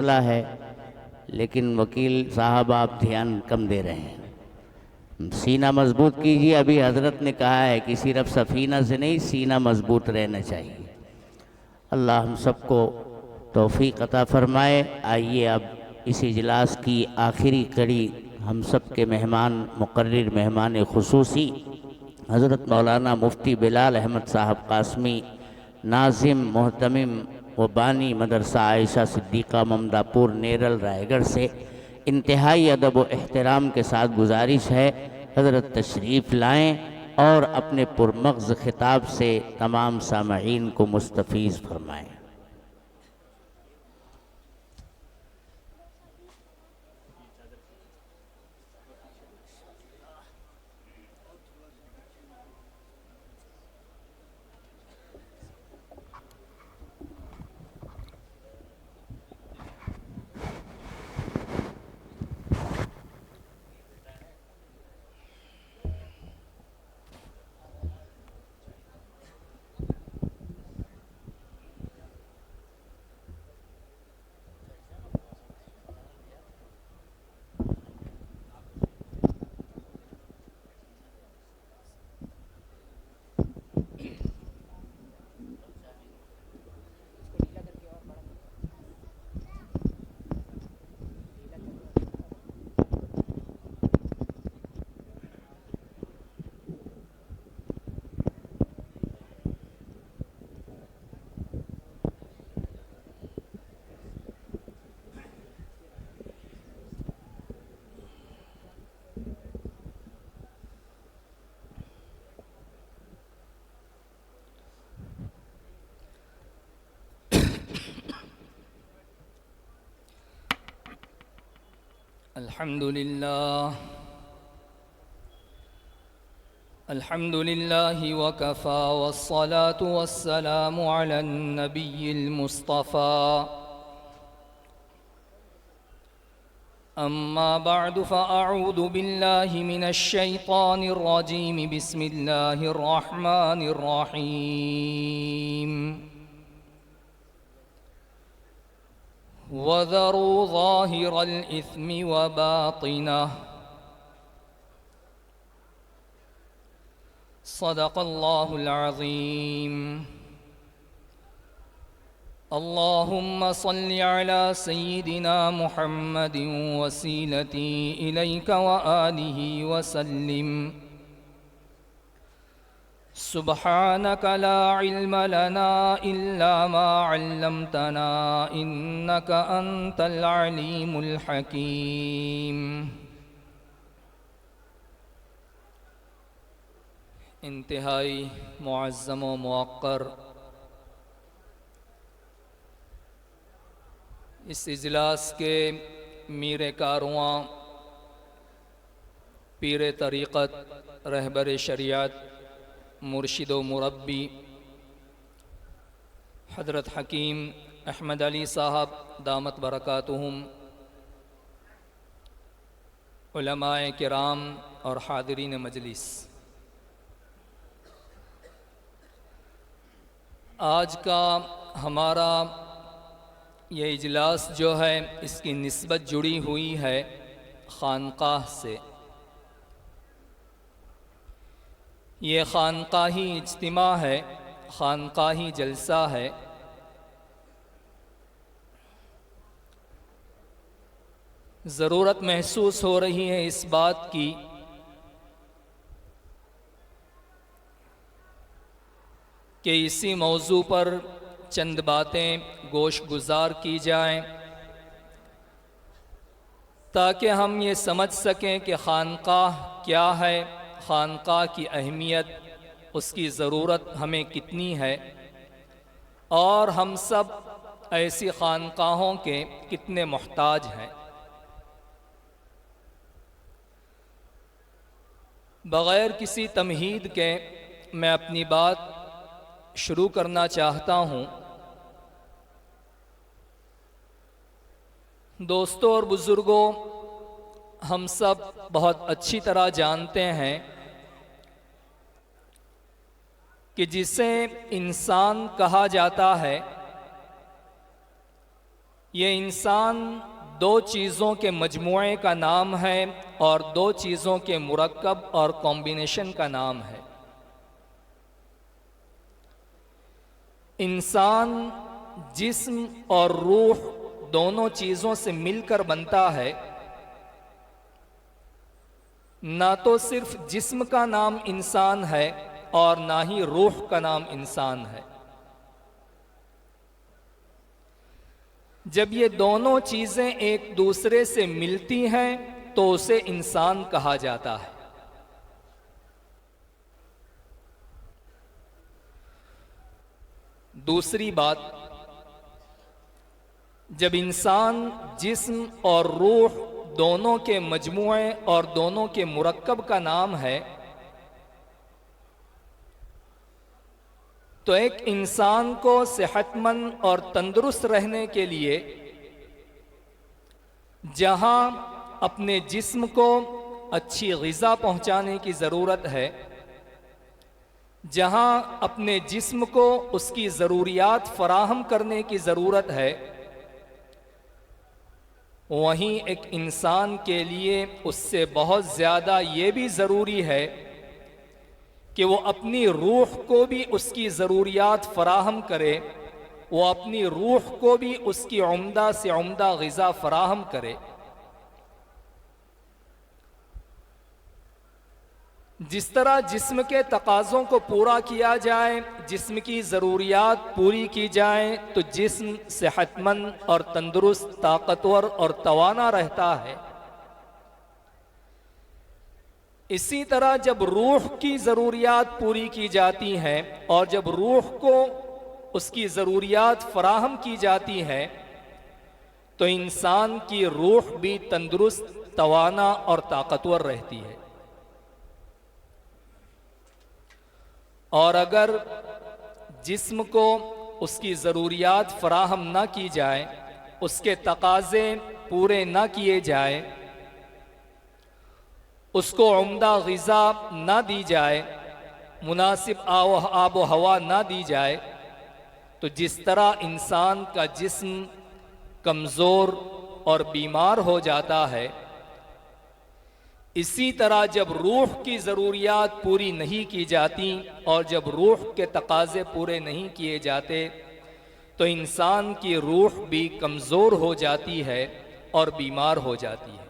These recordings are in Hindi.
मसला है, लेकिन वकील साहब आप ध्यान कम दे रहे हैं। सीना मजबूत कीजिए। अभी हजरत ने कहा है कि सिर्फ सफ़ीना से नहीं, सीना मजबूत रहना चाहिए। अल्लाह हम सबको तौफीक अता फ़रमाए। आइए अब इस इजलास की आखिरी कड़ी हम सब के मेहमान, मुकर्रिर मेहमान खुसूसी हज़रत मौलाना मुफ्ती बिलाल अहमद साहब कासमी, नाजिम मोहतमिम व बानी मदरसा आयशा सिद्दीक़ा ममदापुर नेरल रायगढ़ से इंतहाई अदब व एहतराम के साथ गुजारिश है, हज़रत तशरीफ़ लाएँ और अपने पुरमग़्ज़ खिताब से तमाम सामईन को मुस्तफ़ीज़ फरमाएँ। अल्हम्दुलिल्लाह वकफ़ा वस्सलातु वस्सलामु अला नबिय्यिल मुस्तफ़ा अम्मा बअदु फ़अऊज़ु बिल्लाहि मिनश शैतानिर रजीम बिस्मिल्लाहिर रहमानिर रहीम वज़रू ज़ाहिरल इस्मि व बातिनह सदक़ल्लाहुल अज़ीम। अल्लाहुम्मा सल्लि अला सय्यिदिना मुहम्मदिन वसीलती इलैका व आलिहि वसल्लिम। सुब्हानक ला इल्म लना इल्ला मा अल्लमतना इन्नका अंतल अलीमुल हकीम। इंतहाई मुअज़्ज़म व मुअक्कर इस इजलास के मीर कारवां, पीर तरीक़त, रहबर शरीयत, मुर्शिद व मुरब्बी हज़रत हकीम अहमद अली साहब दामत बरकातुहुम, उलमाए किराम और हाज़रीन मजलिस, आज का हमारा ये इजलास जो है इसकी निस्बत जुड़ी हुई है खानकाह से। ये खानकाही इज्तिमा है, खानकाही जलसा है। ज़रूरत महसूस हो रही है इस बात की कि इसी मौजू पर चंद बातें गोश गुजार की जाएं, ताकि हम ये समझ सकें कि खानकाह क्या है, खानकाह की अहमियत, उसकी ज़रूरत हमें कितनी है और हम सब ऐसी खानकाहों के कितने मोहताज हैं। बग़ैर किसी तमहीद के मैं अपनी बात शुरू करना चाहता हूँ। दोस्तों और बुज़ुर्गों, हम सब बहुत अच्छी तरह जानते हैं कि जिसे इंसान कहा जाता है ये इंसान दो चीज़ों के मजमूए का नाम है और दो चीज़ों के मुरक्कब और कॉम्बिनेशन का नाम है। इंसान जिस्म और रूह दोनों चीज़ों से मिलकर बनता है। ना तो सिर्फ जिस्म का नाम इंसान है और ना ही रूह का नाम इंसान है। जब ये दोनों चीज़ें एक दूसरे से मिलती हैं तो उसे इंसान कहा जाता है। दूसरी बात, जब इंसान जिस्म और रूह दोनों के मजमूए और दोनों के मुरक्कब का नाम है, तो एक इंसान को सेहतमंद और तंदुरुस्त रहने के लिए जहां अपने जिस्म को अच्छी ग़िज़ा पहुंचाने की ज़रूरत है, जहां अपने जिस्म को उसकी ज़रूरियात फ़राहम करने की ज़रूरत है, वहीं एक इंसान के लिए उससे बहुत ज़्यादा ये भी ज़रूरी है कि वो अपनी रूह को भी उसकी ज़रूरियात फ़राहम करे, वो अपनी रूह को भी उसकी उम्दा से उम्दा ग़िज़ा फ़राहम करे। जिस तरह जिस्म के तकाज़ों को पूरा किया जाए, जिस्म की ज़रूरियात पूरी की जाए, तो जिस्म सेहतमंद और तंदुरुस्त, ताकतवर और तवाना रहता है। इसी तरह जब रूह की ज़रूरियात पूरी की जाती हैं और जब रूह को उसकी ज़रूरियात फ़राहम की जाती हैं, तो इंसान की रूह भी तंदुरुस्त, तवाना और ताकतवर रहती है। और अगर जिस्म को उसकी ज़रूरियात फ़राहम ना की जाए, उसके तकाज़े पूरे ना किए जाए, उसको उम्दा ग़िज़ा ना दी जाए, मुनासिब आबो हवा ना दी जाए, तो जिस तरह इंसान का जिस्म कमज़ोर और बीमार हो जाता है, इसी तरह जब रूह की ज़रूरियात पूरी नहीं की जाती और जब रूह के तकाज़े पूरे नहीं किए जाते, तो इंसान की रूह भी कमज़ोर हो जाती है और बीमार हो जाती है।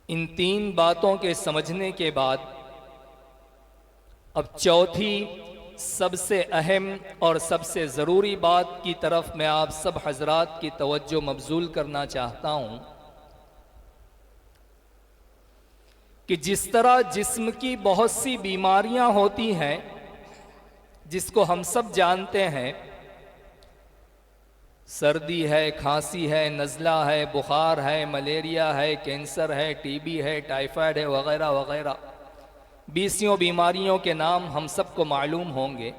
इन तीन बातों के समझने के बाद अब चौथी सबसे अहम और सबसे ज़रूरी बात की तरफ मैं आप सब हजरात की तवज्जो मबजूल करना चाहता हूँ कि जिस तरह जिस्म की बहुत सी बीमारियां होती हैं, जिसको हम सब जानते हैं, सर्दी है, खांसी है, नज़ला है, बुखार है, मलेरिया है, कैंसर है, टीबी है, टाइफाइड है, वगैरह वगैरह, बीसियों बीमारियों के नाम हम सबको मालूम होंगे।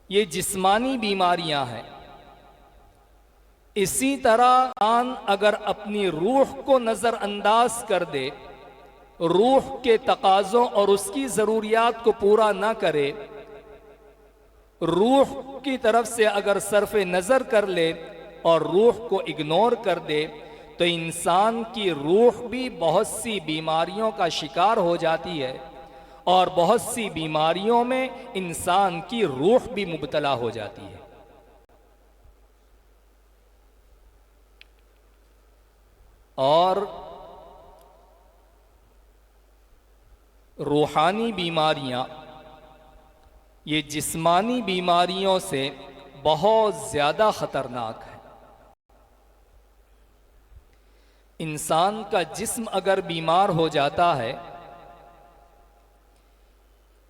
ये जिस्मानी बीमारियां हैं। इसी तरह इंसान अगर अपनी रूह को नज़रअंदाज कर दे, रूह के तकाज़ों और उसकी ज़रूरियात को पूरा ना करे, रूह की तरफ से अगर सरफ़े नज़र कर ले और रूह को इग्नोर कर दे, तो इंसान की रूह भी बहुत सी बीमारियों का शिकार हो जाती है और बहुत सी बीमारियों में इंसान की रूह भी मुब्तला हो जाती है। और रूहानी बीमारियां ये जिस्मानी बीमारियों से बहुत ज़्यादा ख़तरनाक है। इंसान का जिस्म अगर बीमार हो जाता है,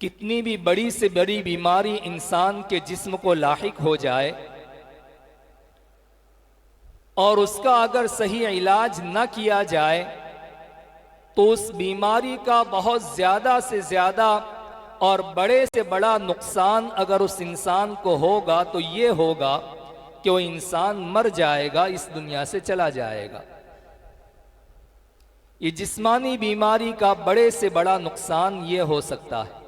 कितनी भी बड़ी से बड़ी बीमारी इंसान के जिस्म को लाहिक हो जाए और उसका अगर सही इलाज न किया जाए, तो उस बीमारी का बहुत ज़्यादा से ज़्यादा और बड़े से बड़ा नुकसान अगर उस इंसान को होगा तो ये होगा कि वो इंसान मर जाएगा, इस दुनिया से चला जाएगा। ये जिस्मानी बीमारी का बड़े से बड़ा नुकसान ये हो सकता है।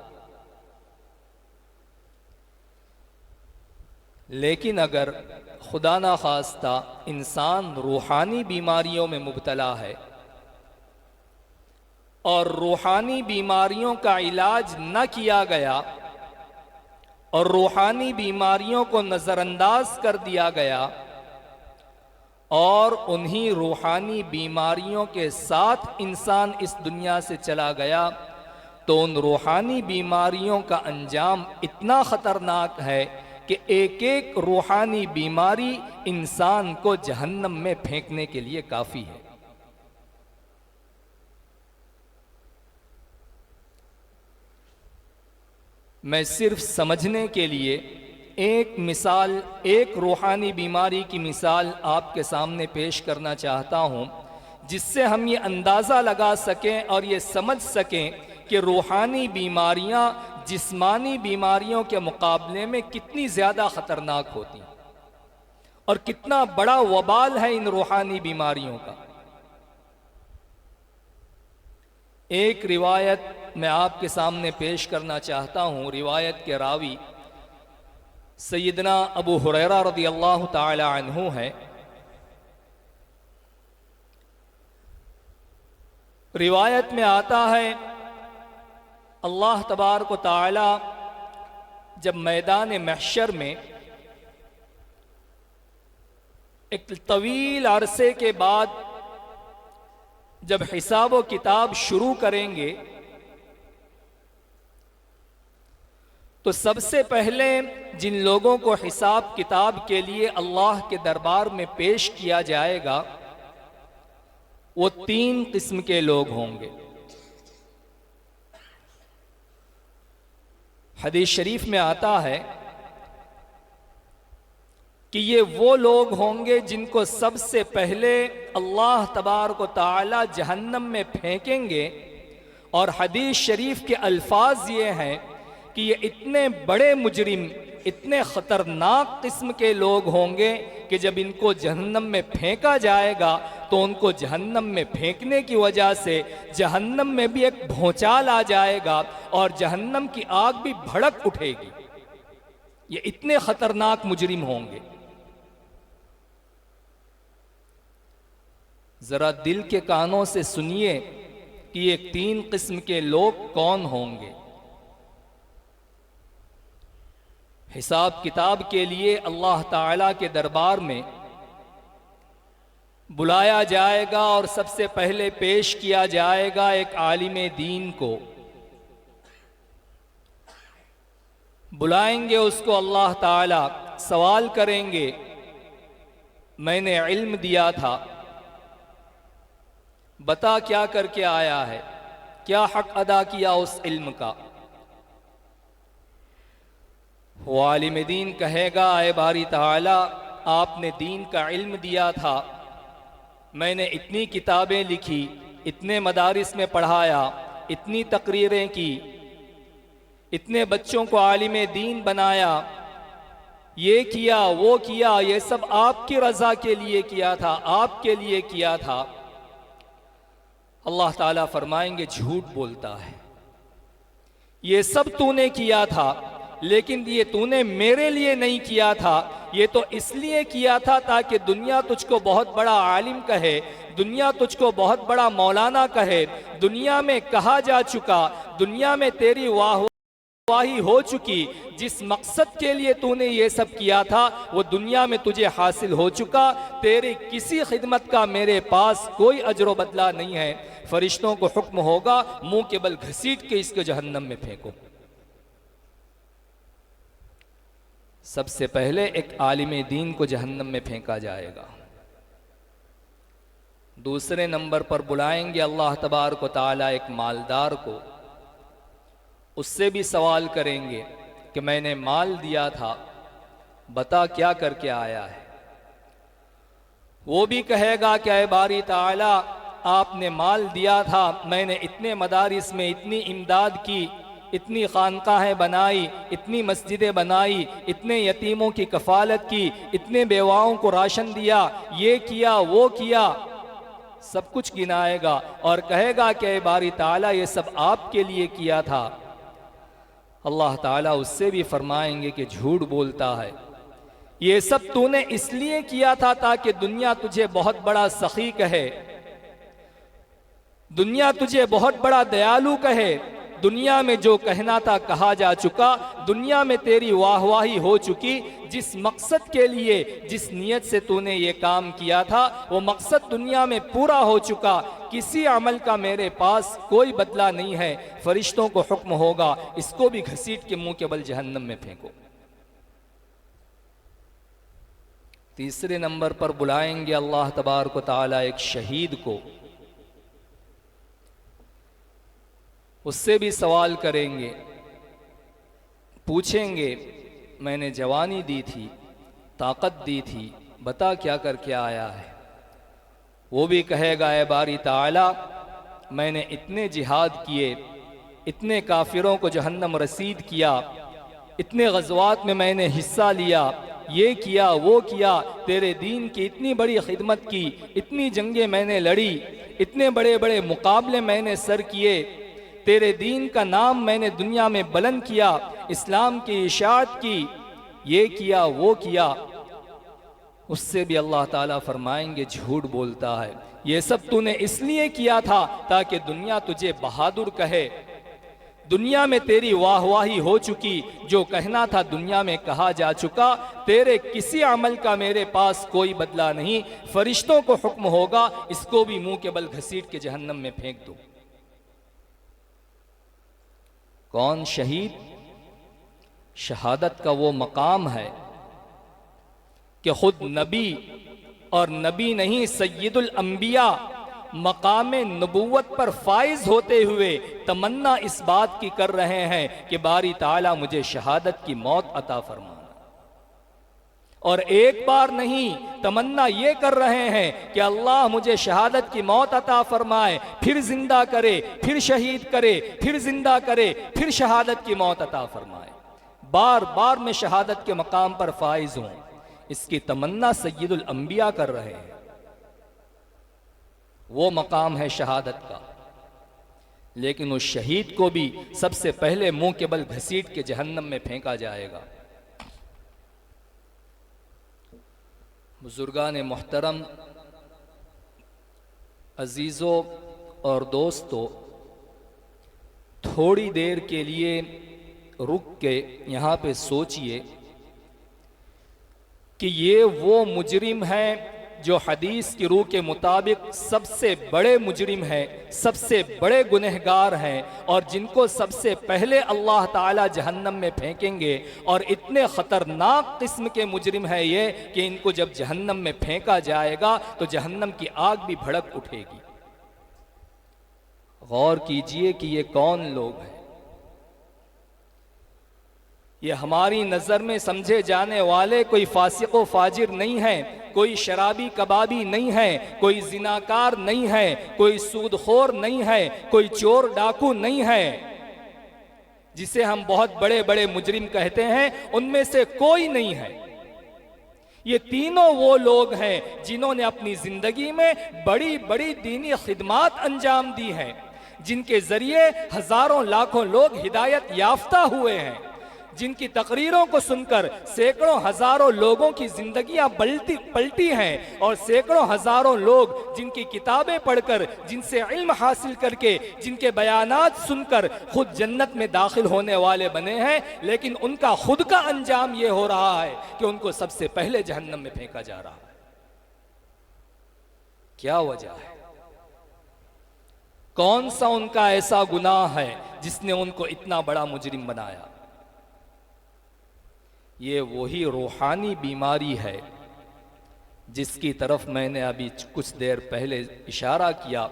लेकिन अगर खुदा ना खास्ता इंसान रूहानी बीमारियों में मुब्तला है और रूहानी बीमारियों का इलाज न किया गया और रूहानी बीमारियों को नज़रअंदाज कर दिया गया और उन्हीं रूहानी बीमारियों के साथ इंसान इस दुनिया से चला गया, तो उन रूहानी बीमारियों का अंजाम इतना ख़तरनाक है कि एक एक रूहानी बीमारी इंसान को जहन्नम में फेंकने के लिए काफ़ी है। मैं सिर्फ समझने के लिए एक मिसाल, एक रूहानी बीमारी की मिसाल आपके सामने पेश करना चाहता हूँ, जिससे हम ये अंदाज़ा लगा सकें और ये समझ सकें कि रूहानी बीमारियाँ जिस्मानी बीमारियों के मुकाबले में कितनी ज़्यादा ख़तरनाक होती हैं और कितना बड़ा वबाल है इन रूहानी बीमारियों का। एक रिवायत मैं आपके सामने पेश करना चाहता हूँ। रिवायत के रावी सैयदना अबू हुरैरा रज़ियल्लाहु ताला अन्हु है। रिवायत में आता है, अल्लाह तबारक व ताला जब मैदान महशर में एक तवील अरसे के बाद जब हिसाब व किताब शुरू करेंगे, तो सबसे पहले जिन लोगों को हिसाब किताब के लिए अल्लाह के दरबार में पेश किया जाएगा, वो 3 किस्म के लोग होंगे। हदीस शरीफ में आता है कि ये वो लोग होंगे जिनको सबसे पहले अल्लाह तबारक व तआला जहन्नम में फेंकेंगे। और हदीस शरीफ के अल्फाज ये हैं कि ये इतने बड़े मुजरिम, इतने ख़तरनाक किस्म के लोग होंगे कि जब इनको जहन्नम में फेंका जाएगा तो उनको जहन्नम में फेंकने की वजह से जहन्नम में भी एक भूचाल आ जाएगा और जहन्नम की आग भी भड़क उठेगी। ये इतने ख़तरनाक मुजरिम होंगे। ज़रा दिल के कानों से सुनिए कि ये 3 किस्म के लोग कौन होंगे। हिसाब किताब के लिए अल्लाह ताला के दरबार में बुलाया जाएगा और सबसे पहले पेश किया जाएगा एक आलिम दीन को। बुलाएंगे उसको अल्लाह ताला, सवाल करेंगे, मैंने इल्म दिया था, बता क्या करके आया है, क्या हक अदा किया उस इल्म का। वो आलिम दीन कहेगा, ऐ बारी ताला, आपने दीन का इल्म दिया था, मैंने इतनी किताबें लिखी, इतने मदारिस में पढ़ाया, इतनी तकरीरें की, इतने बच्चों को आलिम दीन बनाया, ये किया वो किया, ये सब आपकी रज़ा के लिए किया था, आपके लिए किया था। अल्लाह ताला फरमाएंगे, झूठ बोलता है, ये सब तूने किया था, लेकिन ये तूने मेरे लिए नहीं किया था, ये तो इसलिए किया था ताकि दुनिया तुझको बहुत बड़ा आलिम कहे, दुनिया तुझको बहुत बड़ा मौलाना कहे, दुनिया में कहा जा चुका, दुनिया में तेरी वाही हो चुकी, जिस मकसद के लिए तूने ये सब किया था वो दुनिया में तुझे हासिल हो चुका, तेरी किसी खिदमत का मेरे पास कोई अजर बदला नहीं है। फरिश्तों को हुक्म होगा, मुंह के बल घसीट के इसको जहन्नम में फेंको। सबसे पहले एक आलिम दीन को जहन्नम में फेंका जाएगा। दूसरे नंबर पर बुलाएंगे अल्लाह तबारक व तआला एक मालदार को, उससे भी सवाल करेंगे कि मैंने माल दिया था, बता क्या करके आया है। वो भी कहेगा कि ऐ बारी ताला, आपने माल दिया था, मैंने इतने मदारिस में इतनी इमदाद की, इतनी खानकाहें बनाई, इतनी मस्जिदें बनाई, इतने यतीमों की कफालत की, इतने बेवाओं को राशन दिया, ये किया वो किया, सब कुछ गिनाएगा और कहेगा कि ऐ बारी ताला, ये सब आपके लिए किया था। अल्लाह ताला उससे भी फरमाएंगे कि झूठ बोलता है, ये सब तूने इसलिए किया था ताकि दुनिया तुझे बहुत बड़ा सखी कहे, दुनिया तुझे बहुत बड़ा दयालु कहे। दुनिया में जो कहना था कहा जा चुका, दुनिया में तेरी वाहवाही हो चुकी। जिस मकसद के लिए, जिस नीयत से तूने ये काम किया था, वो मकसद दुनिया में पूरा हो चुका। किसी अमल का मेरे पास कोई बदला नहीं है। फरिश्तों को हुक्म होगा, इसको भी घसीट के मुंह के बल जहन्नम में फेंको। तीसरे नंबर पर बुलाएंगे अल्लाह तबारक व तआला एक शहीद को, उससे भी सवाल करेंगे, पूछेंगे मैंने जवानी दी थी, ताकत दी थी, बता क्या करके आया है। वो भी कहेगा ए बारी ताला, मैंने इतने जिहाद किए, इतने काफिरों को जहन्नम रसीद किया, इतने गज़वात में मैंने हिस्सा लिया, ये किया वो किया, तेरे दीन की इतनी बड़ी खिदमत की, इतनी जंगें मैंने लड़ी, इतने बड़े बड़े मुकाबले मैंने सर किए, तेरे दीन का नाम मैंने दुनिया में बुलंद किया, इस्लाम की इशाअत की, ये किया वो किया। उससे भी अल्लाह ताला फरमाएंगे झूठ बोलता है, ये सब तूने इसलिए किया था ताकि दुनिया तुझे बहादुर कहे। दुनिया में तेरी वाहवाही हो चुकी, जो कहना था दुनिया में कहा जा चुका। तेरे किसी अमल का मेरे पास कोई बदला नहीं। फरिश्तों को हुक्म होगा, इसको भी मुंह के बल घसीट के जहन्नम में फेंक दो। कौन शहीद? शहादत का वो मकाम है कि खुद नबी, और नबी नहीं सय्यदुल अंबिया, मकाम नबुव्वत पर फाइज होते हुए तमन्ना इस बात की कर रहे हैं कि बारी ताला मुझे शहादत की मौत अता फरमाना। और एक बार नहीं, तमन्ना ये कर रहे हैं कि अल्लाह मुझे शहादत की मौत अता फरमाए, फिर जिंदा करे, फिर शहीद करे, फिर जिंदा करे, फिर शहादत की मौत अता फरमाए। बार बार मैं शहादत के मकाम पर फाइज हूं, इसकी तमन्ना सय्यदुल अंबिया कर रहे हैं। वो मकाम है शहादत का। लेकिन उस शहीद को भी सबसे पहले मुंह के बल घसीट के जहन्नम में फेंका जाएगा। बुजुर्गान मोहतरम, अजीज़ों और दोस्तों, थोड़ी देर के लिए रुक के यहाँ पे सोचिए कि ये वो मुजरिम है जो हदीस की रूह के मुताबिक सबसे बड़े मुजरिम हैं, सबसे बड़े गुनहगार हैं, और जिनको सबसे पहले अल्लाह ताला जहन्नम में फेंकेंगे। और इतने ख़तरनाक किस्म के मुजरिम है ये कि इनको जब जहन्नम में फेंका जाएगा तो जहन्नम की आग भी भड़क उठेगी। गौर कीजिए कि ये कौन लोग हैं। ये हमारी नज़र में समझे जाने वाले कोई फासिक व फाजिर नहीं है, कोई शराबी कबाबी नहीं है, कोई जिनाकार नहीं है, कोई सूदखोर नहीं है, कोई चोर डाकू नहीं है। जिसे हम बहुत बड़े बड़े मुजरिम कहते हैं, उनमें से कोई नहीं है। ये तीनों वो लोग हैं जिन्होंने अपनी जिंदगी में बड़ी बड़ी दीनी खिदमात अंजाम दी हैं, जिनके जरिए हजारों लाखों लोग हिदायत याफ्ता हुए हैं, जिनकी तकरीरों को सुनकर सैकड़ों हजारों लोगों की जिंदगियां पलटी हैं, और सैकड़ों हजारों लोग जिनकी किताबें पढ़कर, जिनसे इल्म हासिल करके, जिनके बयानात सुनकर खुद जन्नत में दाखिल होने वाले बने हैं। लेकिन उनका खुद का अंजाम यह हो रहा है कि उनको सबसे पहले जहन्नम में फेंका जा रहा है। क्या वजह है? कौन सा उनका ऐसा गुनाह है जिसने उनको इतना बड़ा मुजरिम बनाया? ये वही रूहानी बीमारी है जिसकी तरफ मैंने अभी कुछ देर पहले इशारा किया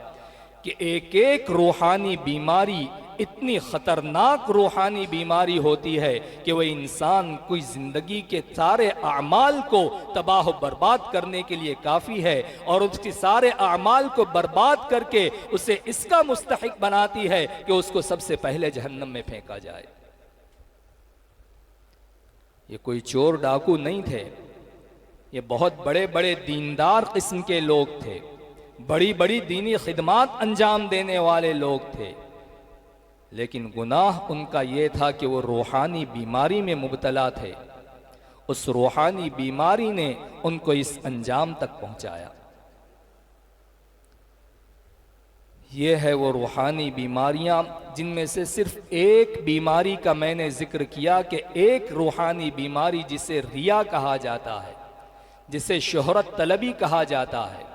कि एक एक रूहानी बीमारी इतनी ख़तरनाक रूहानी बीमारी होती है कि वह इंसान कोई ज़िंदगी के सारे अमाल को तबाह बर्बाद करने के लिए काफ़ी है, और उसके सारे अमाल को बर्बाद करके उसे इसका मुस्तहिक बनाती है कि उसको सबसे पहले जहन्नम में फेंका जाए। ये कोई चोर डाकू नहीं थे, ये बहुत बड़े बड़े दीनदार किस्म के लोग थे, बड़ी बड़ी दीनी खिदमात अंजाम देने वाले लोग थे। लेकिन गुनाह उनका ये था कि वो रूहानी बीमारी में मुब्तला थे। उस रूहानी बीमारी ने उनको इस अंजाम तक पहुंचाया। ये है वो रूहानी बीमारियां जिनमें से सिर्फ एक बीमारी का मैंने जिक्र किया कि एक रूहानी बीमारी जिसे रिया कहा जाता है, जिसे शोहरत तलबी कहा जाता है,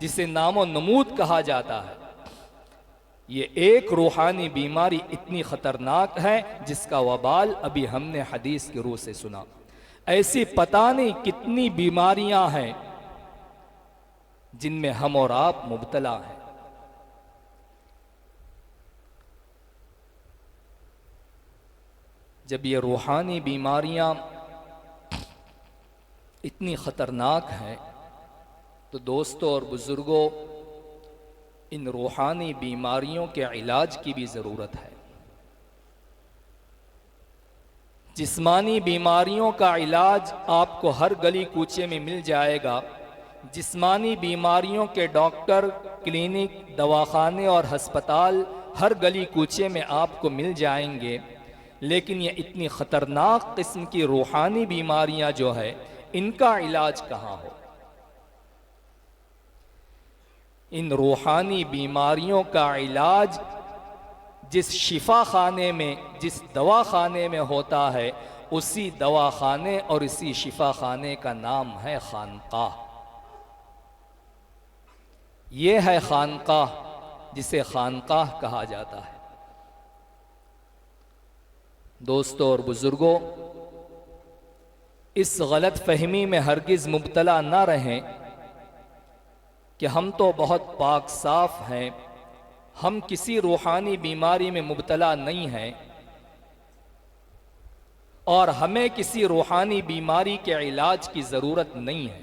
जिसे नामो नमूद कहा जाता है, ये एक रूहानी बीमारी इतनी खतरनाक है जिसका वबाल अभी हमने हदीस के रूह से सुना। ऐसी पता नहीं कितनी बीमारियां हैं जिनमें हम और आप मुब्तला हैं। जब ये रूहानी बीमारियां इतनी खतरनाक हैं तो दोस्तों और बुजुर्गों, इन रूहानी बीमारियों के इलाज की भी ज़रूरत है। जिस्मानी बीमारियों का इलाज आपको हर गली कूचे में मिल जाएगा। जिस्मानी बीमारियों के डॉक्टर, क्लिनिक, दवाखाने और अस्पताल हर गली कूचे में आपको मिल जाएंगे। लेकिन ये इतनी ख़तरनाक किस्म की रूहानी बीमारियां जो है, इनका इलाज कहाँ हो? इन रूहानी बीमारियों का इलाज जिस शिफा खाने में, जिस दवा खाने में होता है, उसी दवा खाने और इसी शिफा खाने का नाम है खानकाह। ये है खानकाह, जिसे खानकाह कहा जाता है। दोस्तों और बुजुर्गों, इस गलत फहमी में हरगिज़ मुब्तला ना रहें कि हम तो बहुत पाक साफ हैं, हम किसी रूहानी बीमारी में मुब्तला नहीं हैं और हमें किसी रूहानी बीमारी के इलाज की ज़रूरत नहीं है।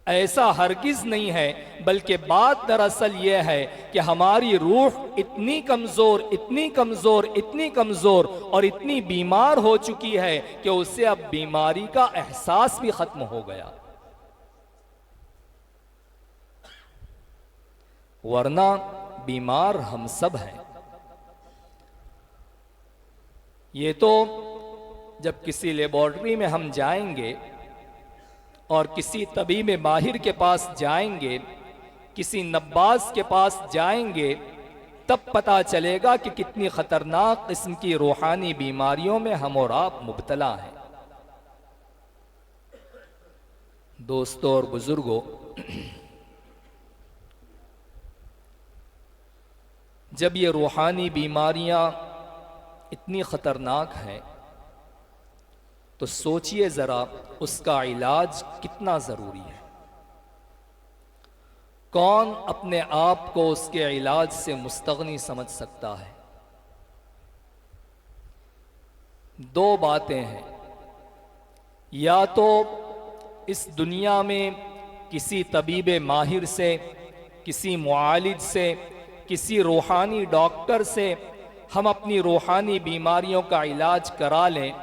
ऐसा हरगिज़ नहीं है, बल्कि बात दरअसल यह है कि हमारी रूह इतनी कमज़ोर, इतनी कमज़ोर, इतनी कमज़ोर और इतनी बीमार हो चुकी है कि उसे अब बीमारी का एहसास भी ख़त्म हो गया। वरना बीमार हम सब हैं। ये तो जब किसी लेबोरेटरी में हम जाएंगे और किसी तबीब माहिर के पास जाएंगे, किसी नब्बाज के पास जाएंगे, तब पता चलेगा कि कितनी खतरनाक किस्म की रूहानी बीमारियों में हम और आप मुब्तला हैं। दोस्तों और बुजुर्गों, जब ये रूहानी बीमारियां इतनी खतरनाक हैं तो सोचिए ज़रा उसका इलाज कितना ज़रूरी है। कौन अपने आप को उसके इलाज से मुस्तगनी समझ सकता है? दो बातें हैं, या तो इस दुनिया में किसी तबीब माहिर से, किसी मुआलिज से, किसी रूहानी डॉक्टर से हम अपनी रूहानी बीमारियों का इलाज करा लें,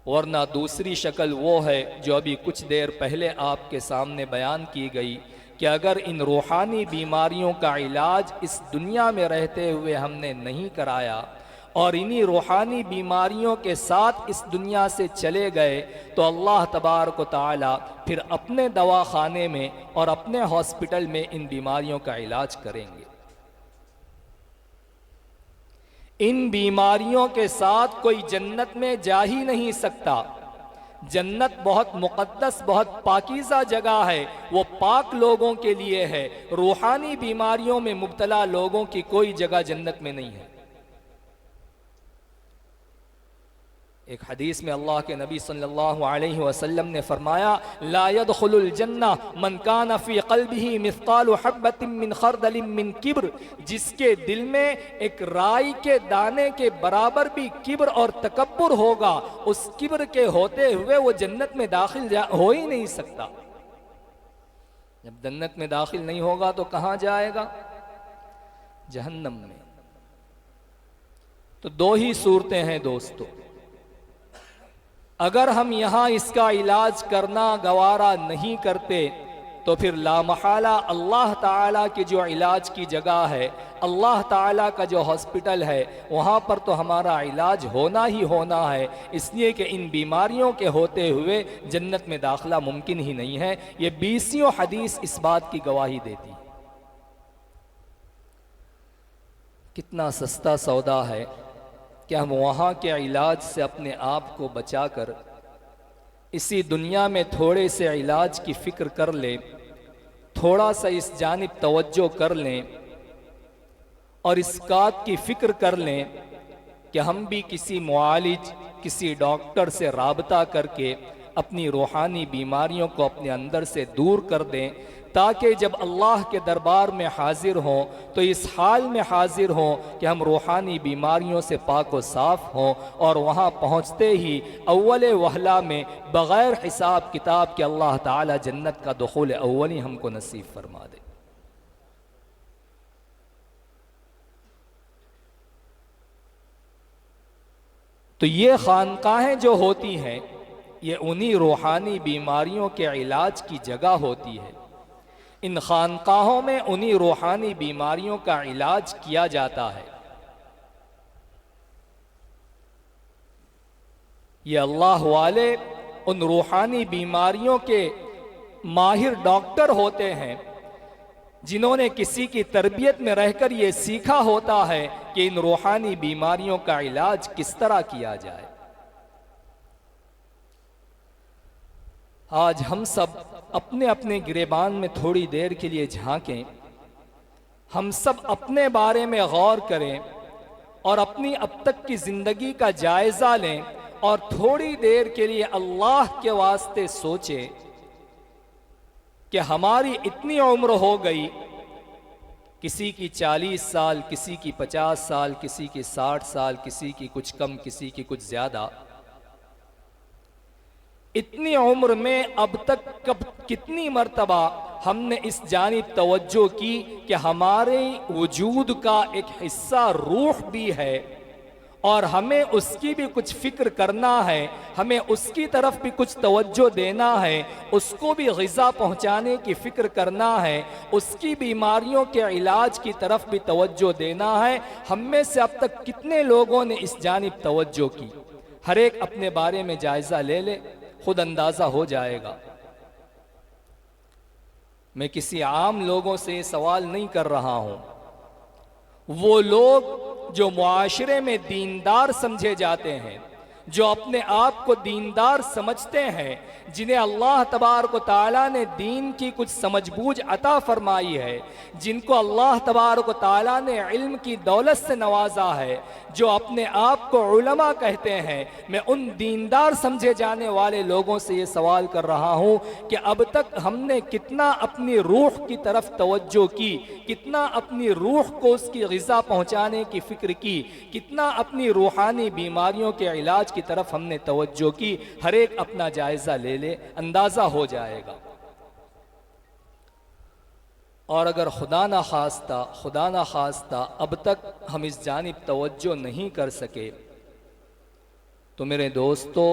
वरना दूसरी शक्ल वो है जो अभी कुछ देर पहले आपके सामने बयान की गई कि अगर इन रूहानी बीमारियों का इलाज इस दुनिया में रहते हुए हमने नहीं कराया और इन्हीं रूहानी बीमारियों के साथ इस दुनिया से चले गए, तो अल्लाह तबारक व तआला फिर अपने दवाखाने में और अपने हॉस्पिटल में इन बीमारियों का इलाज करेंगे। इन बीमारियों के साथ कोई जन्नत में जा ही नहीं सकता। जन्नत बहुत मुक़द्दस, बहुत पाकीज़ा जगह है, वो पाक लोगों के लिए है। रूहानी बीमारियों में मुब्तला लोगों की कोई जगह जन्नत में नहीं है। एक हदीस में अल्लाह के नबी सल्लल्लाहु अलैहि वसल्लम ने फरमाया, ला यदखुलुल जन्ना मन कान फी क़ल्बिही मिस्क़ालु हब्बतिन मिन खरदलिन मिन किब्र, जिसके दिल में एक राई के दाने के बराबर भी किब्र और तकब्बुर होगा, उस किब्र के होते हुए वो जन्नत में दाखिल हो ही नहीं सकता। जब जन्नत में दाखिल नहीं होगा तो कहाँ जाएगा? जहन्नम में। तो दो ही सूरतें हैं दोस्तों। अगर हम यहाँ इसका इलाज करना गवारा नहीं करते तो फिर लामहाला अल्लाह ताला की जो इलाज की जगह है, अल्लाह ताला का जो हॉस्पिटल है, वहाँ पर तो हमारा इलाज होना ही होना है, इसलिए कि इन बीमारियों के होते हुए जन्नत में दाखिला मुमकिन ही नहीं है। ये 20 हदीस इस बात की गवाही देती है। कितना सस्ता सौदा है कि हम वहाँ के इलाज से अपने आप को बचाकर इसी दुनिया में थोड़े से इलाज की फ़िक्र कर लें, थोड़ा सा इस जानिब तवज्जो कर लें और इस बात की फ़िक्र कर लें कि हम भी किसी मुआलिज, किसी डॉक्टर से राबता करके अपनी रूहानी बीमारियों को अपने अंदर से दूर कर दें, ताकि जब अल्लाह के दरबार में हाजिर हों तो इस हाल में हाजिर हों कि हम रूहानी बीमारियों से पाक व साफ़ हों और वहाँ पहुँचते ही अव्वल वहला में बग़ैर हिसाब किताब के अल्लाह ताला जन्नत का दुखूल अव्वली हमको नसीब फरमा दे। तो ये खानकाहें जो होती हैं, ये उन्हीं रूहानी बीमारियों के इलाज की जगह होती है। इन खानकाहों में उन्हीं रूहानी बीमारियों का इलाज किया जाता है। ये अल्लाह वाले उन रूहानी बीमारियों के माहिर डॉक्टर होते हैं, जिन्होंने किसी की तरबियत में रहकर ये सीखा होता है कि इन रूहानी बीमारियों का इलाज किस तरह किया जाए। आज हम सब अपने अपने गिरेबान में थोड़ी देर के लिए झांकें, हम सब अपने बारे में गौर करें और अपनी अब तक की ज़िंदगी का जायज़ा लें और थोड़ी देर के लिए अल्लाह के वास्ते सोचें कि हमारी इतनी उम्र हो गई, किसी की 40 साल, किसी की 50 साल, किसी की 60 साल, किसी की कुछ कम, किसी की कुछ ज़्यादा। इतनी उम्र में अब तक कब कितनी मर्तबा हमने इस जानिब तवज्जो की कि हमारे वजूद का एक हिस्सा रूह भी है और हमें उसकी भी कुछ फिक्र करना है, हमें उसकी तरफ भी कुछ तवज्जो देना है, उसको भी ग़िज़ा पहुंचाने की फ़िक्र करना है, उसकी बीमारियों के इलाज की तरफ भी तवज्जो देना है। हम में से अब तक कितने लोगों ने इस जानिब तवज्जो की? हर एक अपने बारे में जायज़ा ले ले, खुद अंदाज़ा हो जाएगा। मैं किसी आम लोगों से सवाल नहीं कर रहा हूं। वो लोग जो मुआशरे में दीनदार समझे जाते हैं, जो अपने आप को दीनदार समझते हैं, जिन्हें अल्लाह तबारक व तआला ने दीन की कुछ समझबूझ अता फरमाई है, जिनको अल्लाह तबारक व तआला ने इल्म की दौलत से नवाजा है, जो अपने आप को उलमा कहते हैं, मैं उन दीनदार समझे जाने वाले लोगों से ये सवाल कर रहा हूँ कि अब तक हमने कितना अपनी रूह की तरफ तवज्जो की, कितना अपनी रूह को उसकी ग़िज़ा पहुँचाने की फ़िक्र की, कितना अपनी रूहानी बीमारियों के इलाज की तरफ हमने तवज्जो की। हर एक अपना जायज़ा ले ले, अंदाज़ा हो जाएगा। और अगर खुदा ना खास्ता अब तक हम इस जानिब तवज्जो नहीं कर सके, तो मेरे दोस्तों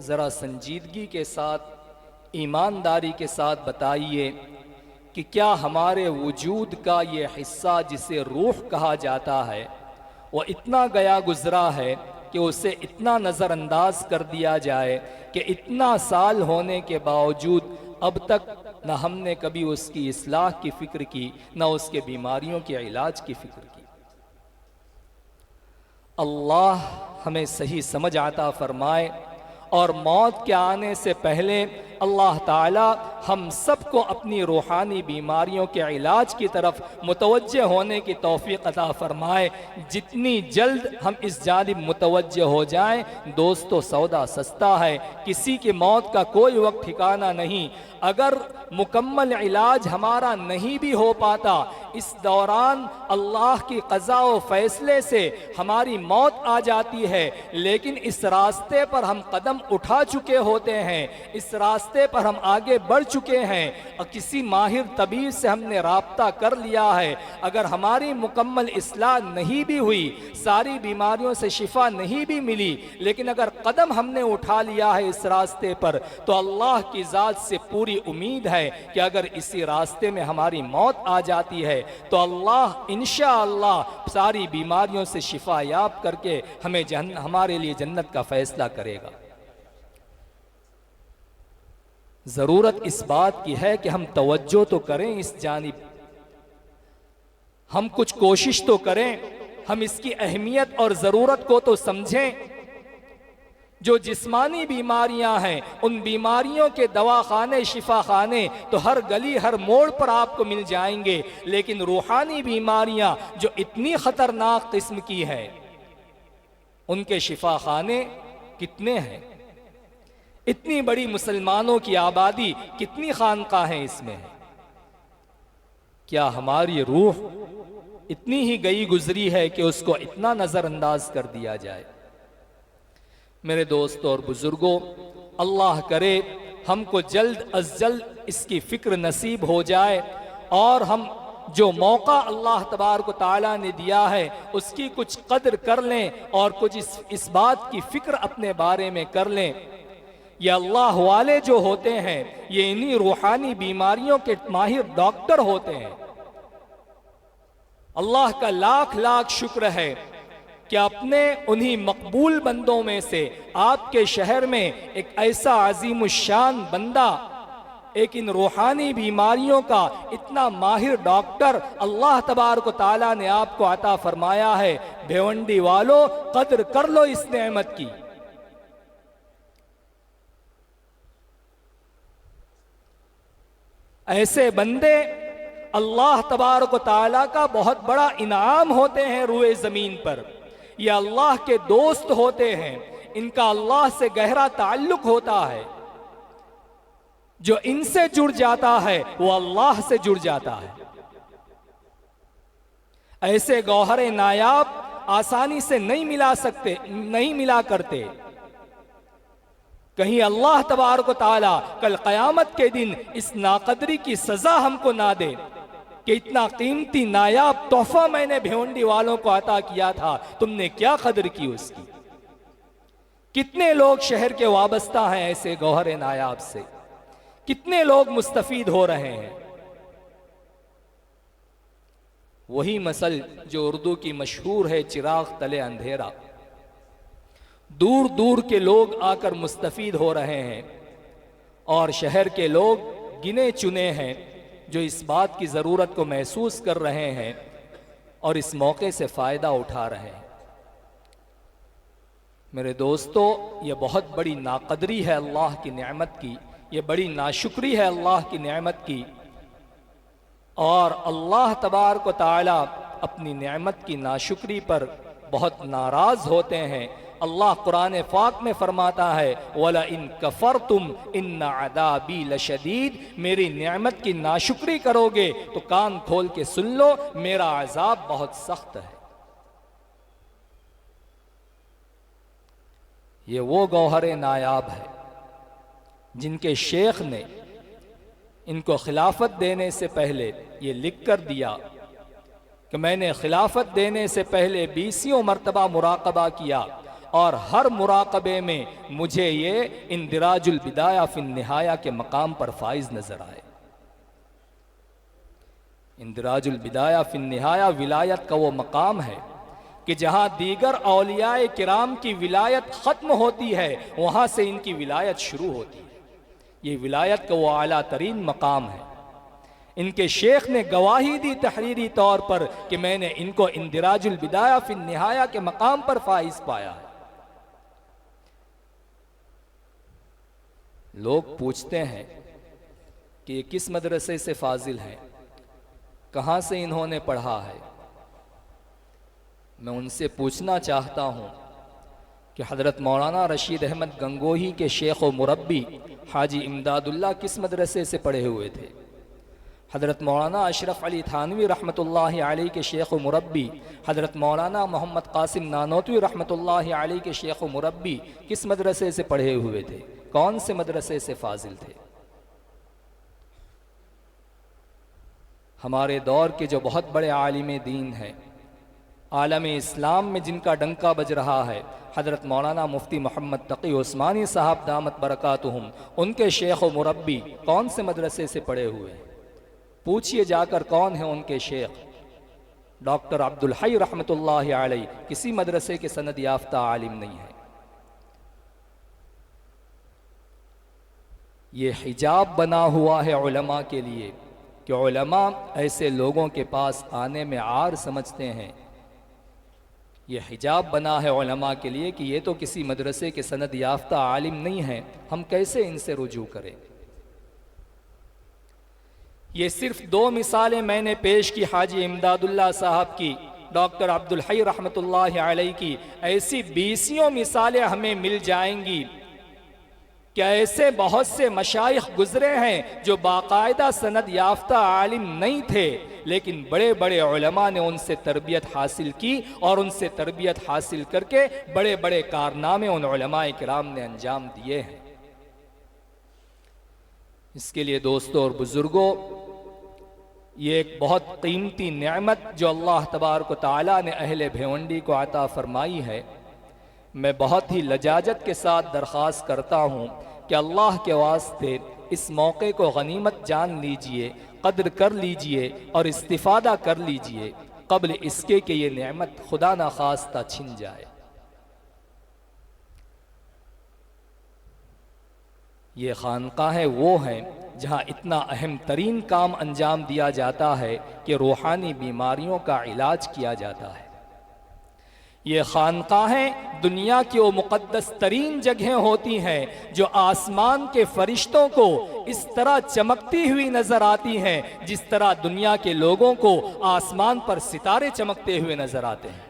ज़रा संजीदगी के साथ, ईमानदारी के साथ बताइए कि क्या हमारे वजूद का ये हिस्सा जिसे रूह कहा जाता है, वो इतना गया गुज़रा है कि उसे इतना नज़रअंदाज कर दिया जाए कि इतना साल होने के बावजूद अब तक न हमने कभी उसकी इस्लाह की फ़िक्र की, न उसके बीमारियों के इलाज की फ़िक्र की। अल्लाह हमें सही समझ आता फरमाए और मौत के आने से पहले अल्लाह ताला हम सबको अपनी रूहानी बीमारियों के इलाज की तरफ मुतवज्जे होने की तौफीक अता फरमाए। जितनी जल्द हम इस जानिब मुतवज्जे हो जाएं, दोस्तों सौदा सस्ता है, किसी की मौत का कोई वक्त ठिकाना नहीं। अगर मुकम्मल इलाज हमारा नहीं भी हो पाता, इस दौरान अल्लाह की क़ज़ा व फ़ैसले से हमारी मौत आ जाती है, लेकिन इस रास्ते पर हम कदम उठा चुके होते हैं, इस रास्ते रास्ते पर हम आगे बढ़ चुके हैं और किसी माहिर तबीब से हमने राब्ता कर लिया है, अगर हमारी मुकम्मल इस्लाह नहीं भी हुई, सारी बीमारियों से शिफा नहीं भी मिली, लेकिन अगर कदम हमने उठा लिया है इस रास्ते पर, तो अल्लाह की ज़ात से पूरी उम्मीद है कि अगर इसी रास्ते में हमारी मौत आ जाती है तो अल्लाह इंशाअल्लाह सारी बीमारियों से शिफा याब करके हमें हमारे लिए जन्नत का फैसला करेगा। ज़रूरत इस बात की है कि हम तवज्जो तो करें इस जानिब, हम कुछ कोशिश तो करें, हम इसकी अहमियत और ज़रूरत को तो समझें। जो जिस्मानी बीमारियां हैं, उन बीमारियों के दवाखाने, शिफा खाने तो हर गली हर मोड़ पर आपको मिल जाएंगे, लेकिन रूहानी बीमारियां जो इतनी ख़तरनाक किस्म की हैं, उनके शिफा खाने कितने हैं? इतनी बड़ी मुसलमानों की आबादी, कितनी खानकाहें इसमें है? क्या हमारी रूह इतनी ही गई गुजरी है कि उसको इतना नज़रअंदाज कर दिया जाए? मेरे दोस्तों और बुजुर्गों, अल्लाह करे हमको जल्द अज जल्द इसकी फ़िक्र नसीब हो जाए और हम जो मौका अल्लाह तबारक व तआला ने दिया है उसकी कुछ कदर कर लें और कुछ इस बात की फ़िक्र अपने बारे में कर लें। ये अल्लाह वाले जो होते हैं, ये इन्हीं रूहानी बीमारियों के माहिर डॉक्टर होते हैं। अल्लाह का लाख लाख शुक्र है कि अपने उन्हीं मकबूल बंदों में से आपके शहर में एक ऐसा अजीमुशान बंदा, एक इन रूहानी बीमारियों का इतना माहिर डॉक्टर अल्लाह तबारक व तआला ने आपको अता फरमाया है। भिवंडी वालों, कदर कर लो इस नेमत की। ऐसे बंदे अल्लाह तबारक व तआला का बहुत बड़ा इनाम होते हैं रूए ज़मीन पर। ये अल्लाह के दोस्त होते हैं, इनका अल्लाह से गहरा ताल्लुक होता है। जो इनसे जुड़ जाता है वो अल्लाह से जुड़ जाता है। ऐसे गौहरे नायाब आसानी से नहीं मिला करते। कहीं अल्लाह तबारक व तआला कल क़यामत के दिन इस नाकदरी की सजा हमको ना दे कि इतना कीमती नायाब तोहफा मैंने भिवंडी वालों को अता किया था, तुमने क्या कदर की उसकी। कितने लोग शहर के वाबस्ता हैं ऐसे गौहरे नायाब से, कितने लोग मुस्तफीद हो रहे हैं। वही मसल जो उर्दू की मशहूर है, चिराग तले अंधेरा। दूर दूर के लोग आकर मुस्तफीद हो रहे हैं और शहर के लोग गिने चुने हैं जो इस बात की ज़रूरत को महसूस कर रहे हैं और इस मौके से फ़ायदा उठा रहे हैं। मेरे दोस्तों, ये बहुत बड़ी नाकदरी है अल्लाह की नेमत की, ये बड़ी नाशुक्री है अल्लाह की नेमत की। और अल्लाह तबारक व तआला अपनी नेमत की नाशुक्री पर बहुत नाराज़ होते हैं। अल्लाह कुरान पाक में फरमाता है, वला इन कफरतुम इन्ना अदाबी लशदीद, मेरी नेमत की नाशुक्री करोगे तो कान खोल के सुन लो, मेरा अजाब बहुत सख्त है। ये वो गौहरे नायाब है जिनके शेख ने इनको खिलाफत देने से पहले ये लिख कर दिया कि मैंने खिलाफत देने से पहले 20 मरतबा मुराकबा किया और हर मुराकबे में मुझे ये इंदिराजुल बिदाया फिन निहाया के मकाम पर फाइज नजर आए। इंदिराजुल बिदाया फिन निहाया विलायत का वो मकाम है कि जहां दीगर औलियाए किराम की विलायत खत्म होती है, वहां से इनकी विलायत शुरू होती है। ये विलायत का वो आला तरीन मकाम है। इनके शेख ने गवाही दी तहरीरी तौर पर कि मैंने इनको इंदिराजुल बिदाया फिन निहाया के मकाम पर फाइज पाया है। लोग पूछते हैं कि ये किस मदरसे से फाजिल हैं, कहाँ से इन्होंने पढ़ा है। मैं उनसे पूछना चाहता हूँ कि हज़रत मौलाना रशीद अहमद गंगोही के शेख व मुरब्बी हाजी इमदादुल्लाह किस मदरसे से पढ़े हुए थे। हज़रत मौलाना अशरफ अली थानवी रहमतुल्लाहि अलैहि के शेख व मुरब्बी हज़रत मौलाना मोहम्मद कासिम नानोतवी रहमतुल्लाहि अलैहि के शेख व मुरब्बी किस मदरसे से पढ़े हुए थे, कौन से मदरसे से फाजिल थे। हमारे दौर के जो बहुत बड़े आलिम दीन हैं, आलम इस्लाम में जिनका डंका बज रहा है, हज़रत मौलाना मुफ्ती मोहम्मद तकी उस्मानी साहब दामत बरकातुहुम, उनके शेख व मुरब्बी कौन से मदरसे से पढ़े हुए हैं? पूछिए जाकर कौन है उनके शेख। डॉक्टर अब्दुल हई रहमतुल्लाहि अलैह किसी मदरसे के सनद याफ्ता आलिम नहीं है। ये हिजाब बना हुआ है उलमा के लिए कि उलमा ऐसे लोगों के पास आने में आर समझते हैं। ये हिजाब बना है उलमा के लिए कि ये तो किसी मदरसे के सनद याफ्ता आलिम नहीं है, हम कैसे इनसे रुजू करें। ये सिर्फ 2 मिसालें मैंने पेश की हाजी इमदादुल्लाह साहब की, डॉक्टर अब्दुल हई रहमतुल्लाहि अलैह की। ऐसी 20 मिसालें हमें मिल जाएंगी। क्या ऐसे बहुत से मशाइख गुजरे हैं जो बाकायदा सनद याफ्ता आलिम नहीं थे, लेकिन बड़े बड़े उलमा ने उनसे तरबियत हासिल की और उनसे तरबियत हासिल करके बड़े बड़े कारनामे उन उलमाए किराम ने अंजाम दिए हैं। इसके लिए दोस्तों और बुजुर्गों, ये एक बहुत कीमती नेमत जो अल्लाह तबारक व तआला ने अहले भिवंडी को अता फरमाई है। मैं बहुत ही लजाजत के साथ दरख्वास्त करता हूँ कि अल्लाह के वास्ते इस मौके को गनीमत जान लीजिए, कद्र कर लीजिए और इस्तिफादा कर लीजिए, कबल इसके कि ये नेमत खुदा ना खास्ता छिन जाए। ये खानकाहें वो हैं जहाँ इतना अहम तरीन काम अंजाम दिया जाता है कि रूहानी बीमारियों का इलाज किया जाता है। ये खानकाहें दुनिया की वो मुक़द्दस तरीन जगहें होती हैं जो आसमान के फरिश्तों को इस तरह चमकती हुई नजर आती हैं जिस तरह दुनिया के लोगों को आसमान पर सितारे चमकते हुए नजर आते हैं।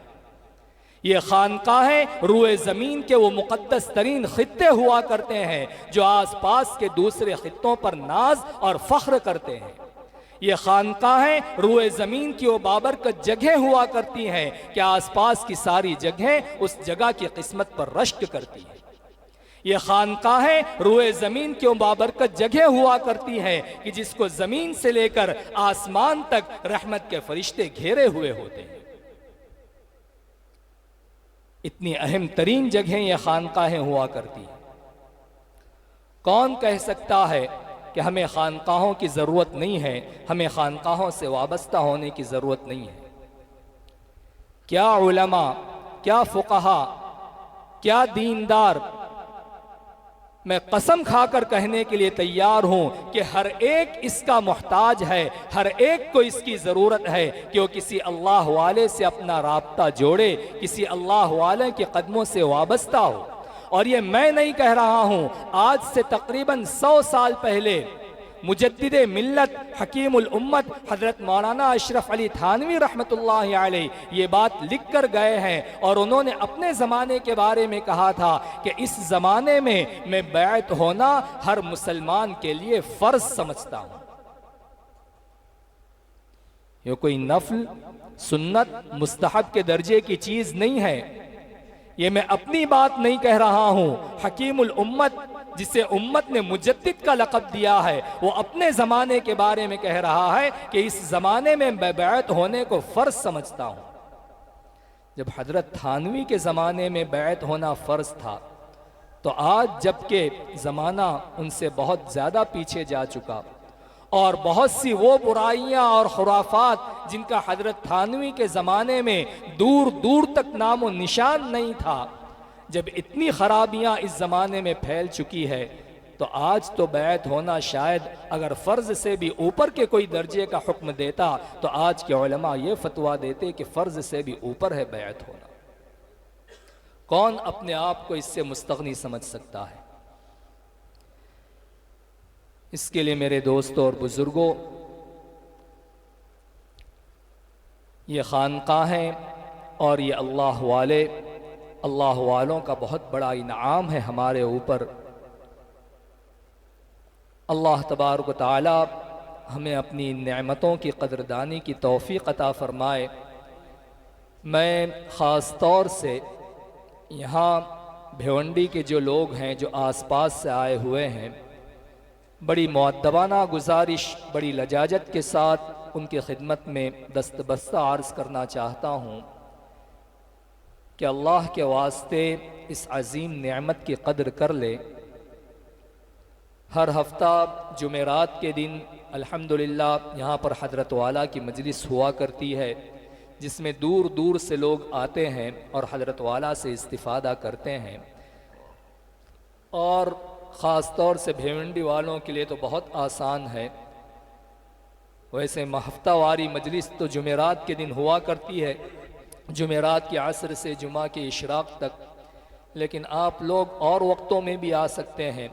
ये खानकाहें रूए ज़मीन के वो मुक़द्दस तरीन खित्ते हुआ करते हैं जो आस पास के दूसरे खित्तों पर नाज और फ़ख्र करते हैं। ये खानकाहें रूए ज़मीन की वो बाबरकत जगह हुआ करती हैं कि आस पास की सारी जगहें उस जगह की किस्मत पर रश्क करती हैं। ये खानकाहें रूए ज़मीन की वो बाबरकत जगह हुआ करती हैं कि जिसको ज़मीन से लेकर आसमान तक रहमत के फरिश्ते घेरे हुए होते हैं। इतनी अहम तरीन जगहें ये खानकाहें हुआ करती हैं। कौन कह सकता है कि हमें खानकाहों की ज़रूरत नहीं है, हमें खानकाहों से वाबस्ता होने की ज़रूरत नहीं है? क्या उलमा, क्या फुक़हा, क्या दीनदार, मैं कसम खाकर कहने के लिए तैयार हूं कि हर एक इसका मोहताज है, हर एक को इसकी ज़रूरत है कि वो किसी अल्लाह वाले से अपना राब्ता जोड़े, किसी अल्लाह वाले के कदमों से वाबस्ता हो। और ये मैं नहीं कह रहा हूं, आज से तकरीबन 100 साल पहले मुजद्दिदे मिल्लत हकीमुल उम्मत हज़रत मौलाना अशरफ अली थानवी रहमतुल्लाहि अलैह ये बात लिख कर गए हैं और उन्होंने अपने ज़माने के बारे में कहा था कि इस ज़माने में मैं बैत होना हर मुसलमान के लिए फ़र्ज समझता हूँ। ये कोई नफल, सुन्नत, मुस्तहब के दर्जे की चीज़ नहीं है। ये मैं अपनी बात नहीं कह रहा हूँ, हकीमुल उम्मत जिसे उम्मत ने मुजद्दिद का लक़ब दिया है वो अपने ज़माने के बारे में कह रहा है कि इस ज़माने में मैं बैत होने को फ़र्ज समझता हूँ। जब हज़रत थानवी के ज़माने में बैत होना फ़र्ज था तो आज जबकि ज़माना उनसे बहुत ज़्यादा पीछे जा चुका और बहुत सी वो बुराइयां और खुराफात जिनका हज़रत थानवी के ज़माने में दूर दूर तक नामो निशान नहीं था, जब इतनी खराबियां इस ज़माने में फैल चुकी है तो आज तो बैत होना शायद अगर फ़र्ज़ से भी ऊपर के कोई दर्जे का हुक्म देता तो आज के उलमा ये फतवा देते कि फ़र्ज़ से भी ऊपर है बैत होना। कौन अपने आप को इससे मुस्तगनी समझ सकता है? इसके लिए मेरे दोस्तों और बुजुर्गों, ये खानकाहें और ये अल्लाह वालों का बहुत बड़ा इनाम है हमारे ऊपर। अल्लाह तबारक व तआला हमें अपनी नेमतों की कदरदानी की तौफीक अता फरमाए। मैं ख़ास तौर से यहाँ भिवंडी के जो लोग हैं जो आसपास से आए हुए हैं, बड़ी मुअद्दबाना गुजारिश, बड़ी लजाजत के साथ उनकी खिदमत में दस्तबस्ता अर्ज़ करना चाहता हूँ कि अल्लाह के वास्ते इस अज़ीम नेमत की कदर कर ले। हर हफ्ता जुमेरात के दिन अल्हम्दुलिल्लाह यहाँ पर हज़रत वाला की मजलिस हुआ करती है, जिसमें दूर दूर से लोग आते हैं और हज़रत वाला से इस्तिफ़ादा करते हैं। और ख़ास तौर से भिवंडी वालों के लिए तो बहुत आसान है। वैसे हफ्तावारी मजलिस तो जुमेरात के दिन हुआ करती है, जुमेरात के असर से जुमा के इशराक तक, लेकिन आप लोग और वक्तों में भी आ सकते हैं।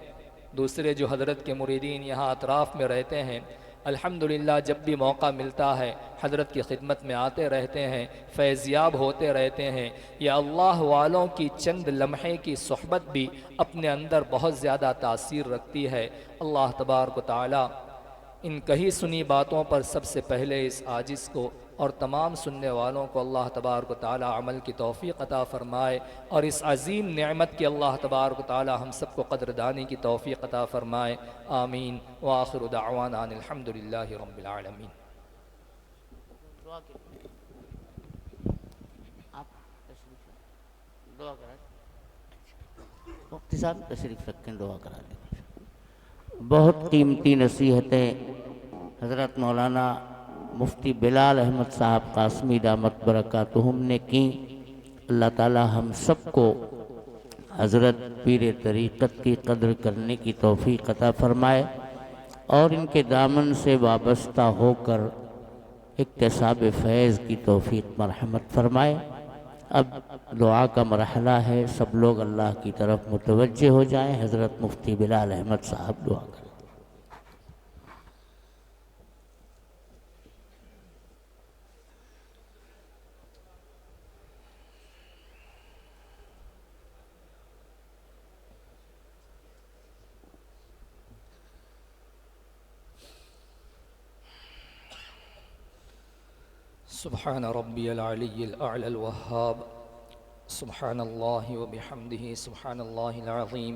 दूसरे जो हज़रत के मुरीदीन यहाँ अतराफ़ में रहते हैं, अल्हम्दुलिल्लाह जब भी मौका मिलता है हज़रत की खिदमत में आते रहते हैं, फैज़याब होते रहते हैं। या अल्लाह वालों की चंद लम्हे की सोहबत भी अपने अंदर बहुत ज़्यादा तासीर रखती है। अल्लाह तबारक व तआला इन कही सुनी बातों पर सबसे पहले इस आजिज़ को और तमाम सुनने वालों को अल्लाह तबारक व तआला अमल की तौफ़ीक़ अता फ़रमाए, और इस अज़ीम नेमत की अल्लाह तबारक व तआला हम सबको क़द्रदानी की तौफ़ीक़ अता फ़रमाए। आमीन व आखिरु दअवाना अनिल हम्दुलिल्लाहि रब्बिल आलमीन। मुफ्ती साहब तशरीफ़ रखें, दुआ करा दें। बहुत कीमती नसीहतें हज़रत मौलाना मुफ्ती बिलाल अहमद साहब कासमी दामत बरकातुहुम ने की। अल्लाह ताला हम सबको हज़रत पीर तरीक़त की कदर करने की तौफ़ीक़ अता फ़रमाए और इनके दामन से वाबस्ता होकर इक्तिसाब फैज़ की तौफ़ीक़ मरहमत फ़रमाए। अब दुआ का मरहला है, सब लोग अल्लाह की तरफ मुतवज्जे हो जाएं। हज़रत मुफ्ती बिलाल अहमद साहब दुआ करें। सुब्हान रब्बियल अलिय्यिल अअ्लल वह्हाब, सुब्हानल्लाहि व बिहम्दिही, सुब्हानल्लाहिल अज़ीम,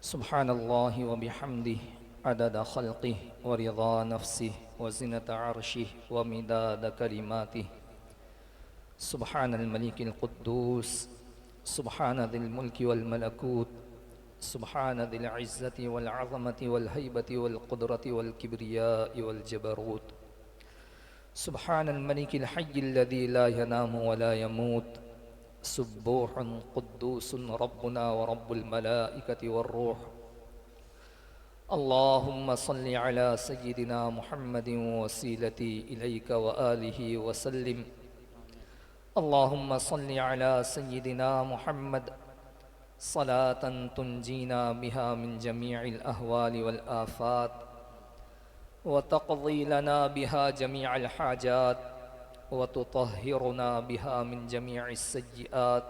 सुब्हानल्लाहि व बिहम्दिही, अदद खल्क़िही व रिज़ा नफ्सिही व ज़िनत अर्शिही व मिदाद कलिमातिही। सुब्हानल मलिकिल कुद्दूस, सुब्हान दिल मुल्कि वल मलकूत, सुब्हान दिल इज़्ज़ति वल अज़मति वल हैबति वल क़ुदरति वल किब्रियाइ वल जबरूत। सुब्हानल मलिकिल हय्यिल लज़ी ला यनामु व ला यमूत, सुब्बूहुन कुद्दूसुन रब्बुना व रब्बुल मलाइकति वर्रूह। अल्लाहुम्मा सल्लि अला सय्यिदिना मुहम्मदिन वसीलती इलैका व आलिहि व सल्लिम। अल्लाहुम्मा सल्लि अला सय्यिदिना मुहम्मद सलातन तुंजीना बिहा मिन जमीइल अहवालि वल आफात व तक़ज़ी लना बिहा जमीअल हाजात व तुतहिरुना बिहा मिन जमीइस सय्यिआत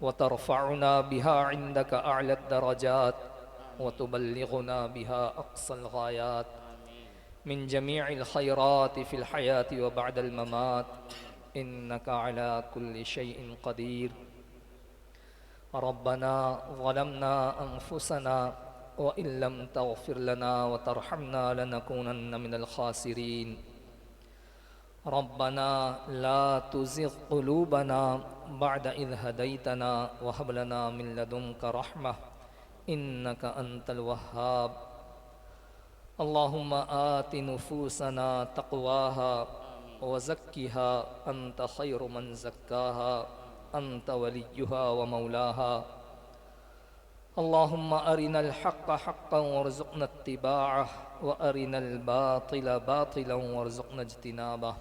व तरफ़उना बिहा इंदका अअला दरजात व तुबल्लिगुना बिहा अक़सल गायात मिन जमीइल खैरात फ़िल हयाति व बअदल ममात, इन्नका अला कुल्लि शैइन क़दीर। रब्बना ज़लमना अनफुसना व इल्लम तग़फ़िर लना व तरहमना लनकूनन्न मिनल ख़ासिरीन। रब्बना ला तुज़िग़ क़ुलूबना बअद इज़ हदैतना व हब लना मिन लदुनका रहमह इन्नका अंतल वह्हाब। अल्लाहुम्मा आति नुफूसना तक़वाहा व ज़क्किहा अंत खैरु मन ज़क्काहा अंत वलियुहा व मौलाहा। अल्लाहुम्मा अरिनल हक़्क़ हक़्क़न वरज़ुक़ना इत्तिबाअह व अरिनल बातिला बातिलन वरज़ुक़ना इज्तिनाबह।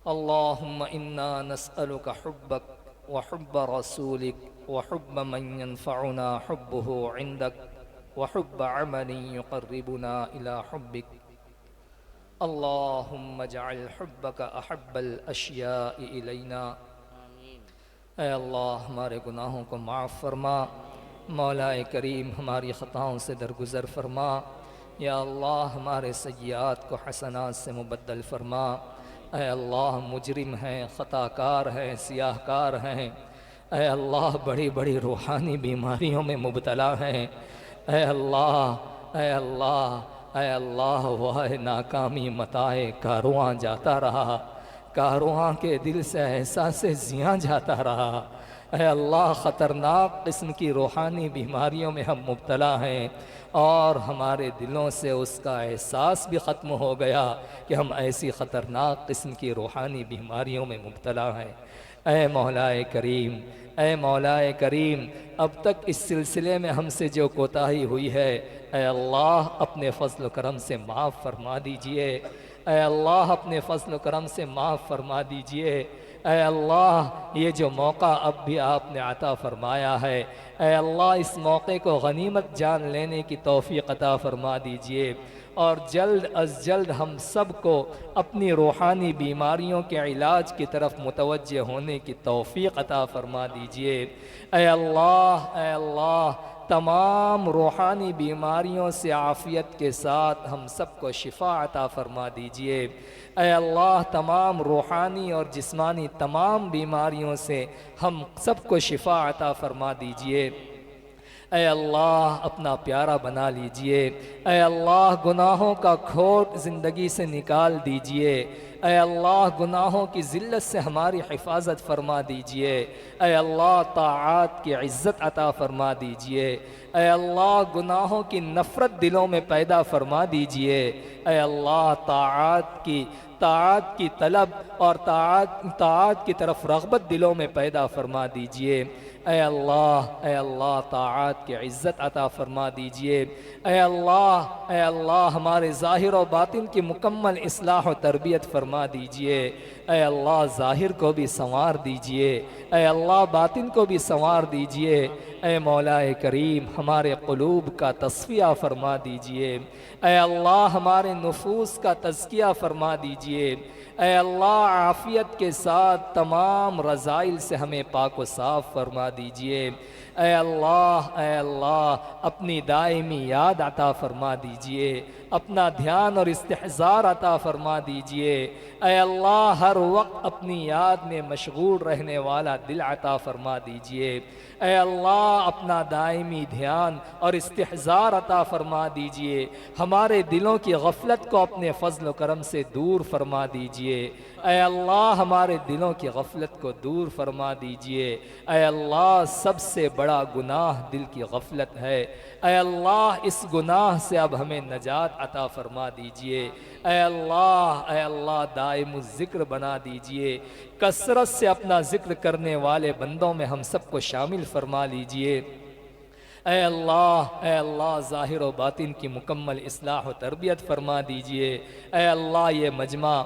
अल्लाहुम्मा इन्ना नस्अलुका हुब्बक व हुब्ब रसूलिक व हुब्ब मन यनफ़उना हुब्बुहु इंदक व हुब्ब अमलिन युक़र्रिबुना इला हुब्बिक। अल्लाहुम्मा जअल हुब्बका अहब्बल अशियाइ इलैना। ऐ अल्लाह हमारे गुनाहों को माफ़ फरमा, मौलाए करीम हमारी ख़ताओं से दरगुज़र फरमा। या अल्लाह हमारे सय्यात को हसनात से मुबद्दल फरमा। ऐ अल्लाह मुजरिम हैं, ख़ताकार हैं, सियाहकार हैं। ऐ अल्लाह बड़ी बड़ी रूहानी बीमारियों में मुबतला हैं। ऐ अल्लाह ऐ अल्लाह वह नाकामी मताए कारवां जाता रहा, कारवां के दिल से एहसास ज़ियां जाता रहा। ऐ अल्लाह ख़तरनाक किस्म की रूहानी बीमारियों में हम मुब्तला हैं और हमारे दिलों से उसका एहसास भी ख़त्म हो गया कि हम ऐसी ख़तरनाक किस्म की रूहानी बीमारियों में मुब्तला हैं। ऐ मौलाए करीम, ऐ मौलाए करीम, अब तक इस सिलसिले में हमसे जो कोताही हुई है, ऐ अल्लाह अपने फ़ज़ल करम से माफ़ फरमा दीजिए। ऐ अल्लाह अपने फ़ज़ल करम से माफ़ फरमा दीजिए। ऐ अल्लाह ये जो मौका अब भी आपने अता फ़रमाया है, ऐ अल्लाह इस मौके को गनीमत जान लेने की तौफ़ीक़ अता फ़रमा दीजिए और जल्द अज़ जल्द हम सब को अपनी रूहानी बीमारियों के इलाज की तरफ मुतवज्जे होने की तौफ़ीक़ अता फ़रमा दीजिए। ऐ अल्लाह, ऐ अल्लाह, तमाम रूहानी बीमारियों से आफ़ियत के साथ हम सबको शिफ़ा अता फ़रमा दीजिए। ऐ अल्लाह, तमाम रूहानी और जिस्मानी तमाम बीमारियों से हम सबको शिफ़ा अता फ़रमा दीजिए। ऐ अल्लाह, अपना प्यारा बना लीजिए। ऐ अल्लाह, गुनाहों का खोट ज़िंदगी से निकाल दीजिए। ऐ अल्लाह, गुनाहों की ज़िल्लत से हमारी हिफाजत फरमा दीजिए। ऐ अल्लाह, ताआत की इज़्ज़त अता फरमा दीजिए। ऐ अल्लाह, गुनाहों की नफ़रत दिलों में पैदा फरमा दीजिए। ऐ अल्लाह, ताआत की तलब और ताआत की तरफ रग़बत दिलों में पैदा फरमा दीजिए। ऐ अल्लाह, ताआत की इज़्ज़त अता फ़रमा दीजिए। ऐ अल्लाह, हमारे ज़ाहिर और बातिन की मुकम्मल इस्लाह और तरबियत फ़रमा दीजिए। ऐ अल्लाह, ज़ाहिर को भी संवार दीजिए। ऐ अल्लाह, बातिन को भी संवार दीजिए। ऐ मौलाए करीम, हमारे क़ुलूब का तस्फ़िया फ़रमा दीजिए। ऐ अल्लाह, हमारे नुफूस का तज़किया फ़रमा दीजिए। ऐ अल्लाह, आफ़ियत के साथ तमाम रज़ाइल से हमें पाक व साफ़ फरमा दीजिए। ऐ अल्लाह, अपनी दायमी याद अता फ़रमा दीजिए, अपना ध्यान और इस्तिहज़ार अता फ़रमा दीजिए। ऐ अल्लाह, हर वक्त अपनी याद में मशगूल रहने वाला दिल अता फ़रमा दीजिए। ऐ अल्लाह, अपना दायमी ध्यान और इस्तिहज़ार अता फ़रमा दीजिए। हमारे दिलों की गफ़लत को अपने फ़ज़ल करम से दूर फरमा दीजिए। ऐ अल्लाह, हमारे दिलों की गफ़लत को दूर फरमा दीजिए। ऐ अल्लाह, सबसे बड़ा गुनाह दिल की गफ़लत है। ऐ अल्लाह, इस गुनाह से अब हमें नजात अता फ़रमा दीजिए। ऐ अल्लाह, दाइमुज़ ज़िक्र बना दीजिए। कसरत से अपना ज़िक्र करने वाले बंदों में हम सबको शामिल फ़रमा लीजिए। ऐ अल्लाह, ज़ाहिर व बातिन की मुकम्मल इस्लाह व तरबियत फ़रमा दीजिए। ऐ अल्लाह, ये मजमा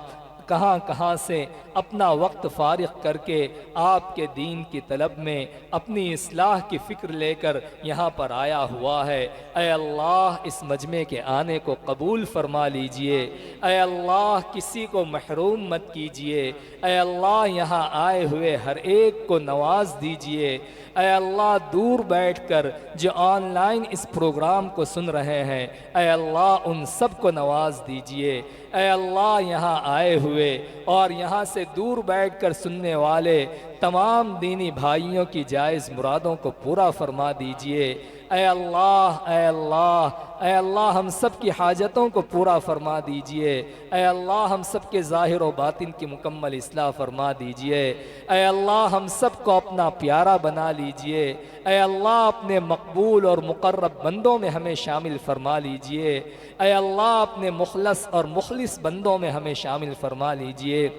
कहाँ कहाँ से अपना वक्त फ़ारिग करके आपके दीन की तलब में अपनी इस्लाह की फ़िक्र लेकर यहाँ पर आया हुआ है। ऐ अल्लाह, इस मजमे के आने को कबूल फ़रमा लीजिए। ऐ अल्लाह, किसी को महरूम मत कीजिए। ऐ अल्लाह, यहाँ आए हुए हर एक को नवाज दीजिए। ऐ अल्लाह, दूर बैठकर जो ऑनलाइन इस प्रोग्राम को सुन रहे हैं, ऐ अल्लाह, उन सब को नवाज दीजिए। ऐ अल्लाह, यहाँ आए हुए और यहाँ से दूर बैठकर सुनने वाले तमाम दीनी भाइयों की जायज़ मुरादों को पूरा फरमा दीजिए। ऐ अल्लाह, ऐ अल्लाह, ऐ अल्लाह, हम सब की हाजतों को पूरा फरमा दीजिए। ऐ अल्लाह, हम सब के ज़ाहिर व बातिन की मुकम्मल इस्लाह फरमा दीजिए। ऐ अल्लाह, हम सब को अपना प्यारा बना लीजिए। ऐ अल्लाह, अपने मकबूल और मुकर्रब बंदों में हमें शामिल फरमा लीजिए। ऐ अल्लाह, अपने मुखलस और मुखलिस बंदों में हमें शामिल फरमा लीजिए।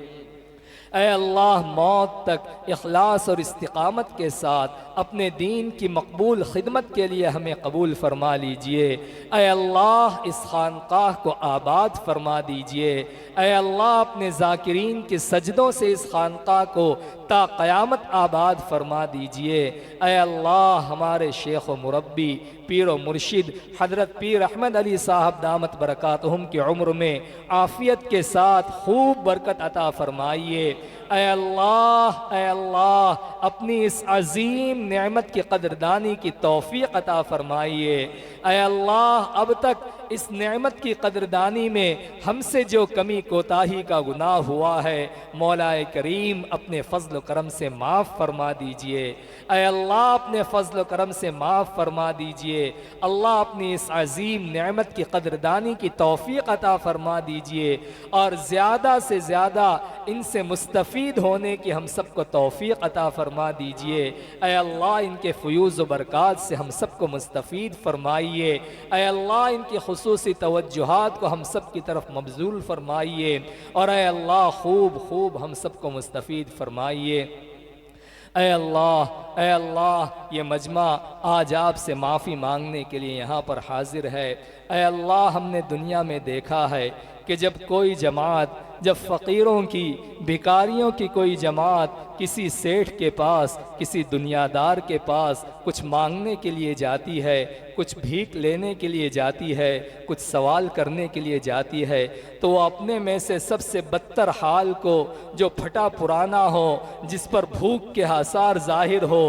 ऐ अल्लाह, मौत तक इखलास और इस्तिकामत के साथ अपने दीन की मकबूल खिदमत के लिए हमें कबूल फरमा लीजिए। ऐ अल्लाह, इस खानकाह को आबाद फरमा दीजिए। ऐ अल्लाह, अपने ज़ाकिरीन के सजदों से इस खानकाह को ता क़यामत आबाद फरमा दीजिए। ऐ अल्लाह, हमारे शेख व मुरब्बी पीर व मुर्शिद हज़रत पीर अहमद अली साहब दामत बरकातहुम की उम्र में आफ़ियत के साथ खूब बरकत अता फरमाइए। ऐ अल्लाह, अपनी इस अज़ीम नेमत की कदरदानी की तौफ़ीक़ अता फ़रमाइए। ऐ अल्लाह, अब तक इस नेमत की कदरदानी में हमसे जो कमी कोताही का गुनाह हुआ है, मौलाए करीम अपने फ़ज़ल करम से माफ़ फरमा दीजिए। ऐ अल्लाह, अपने फ़ज़ल करम से माफ़ फरमा दीजिए। फरमाइए। अल्लाह अपनी इस अजीम नेमत की कदरदानी की तौफीक अता फरमा दीजिए और ज़्यादा से ज़्यादा इनसे मुस्तफ़ीद होने की हम सबको तौफीक अता फरमा दीजिए। ऐ अल्लाह इनके फ़यूज़ व बरक़ात से हम सबको मुस्तफ़ीद फरमाइए। ऐ अल्लाह इनकी खुसूसी तवज्जुहात को हम सब की तरफ मबज़ूल फरमाइए और ऐ अल्लाह खूब खूब हम सबको मुस्तफ़ीद फरमाइए। ऐ अल्लाह ये मजमा आज आपसे माफ़ी मांगने के लिए यहाँ पर हाजिर है। ऐ अल्लाह हमने दुनिया में देखा है कि जब कोई जमात, जब फ़कीरों की, भिखारियों की कोई जमात किसी सेठ के पास, किसी दुनियादार के पास कुछ मांगने के लिए जाती है, कुछ भीख लेने के लिए जाती है, कुछ सवाल करने के लिए जाती है, तो वो अपने में से सबसे बदतर हाल को, जो फटा पुराना हो, जिस पर भूख के आसार ज़ाहिर हो,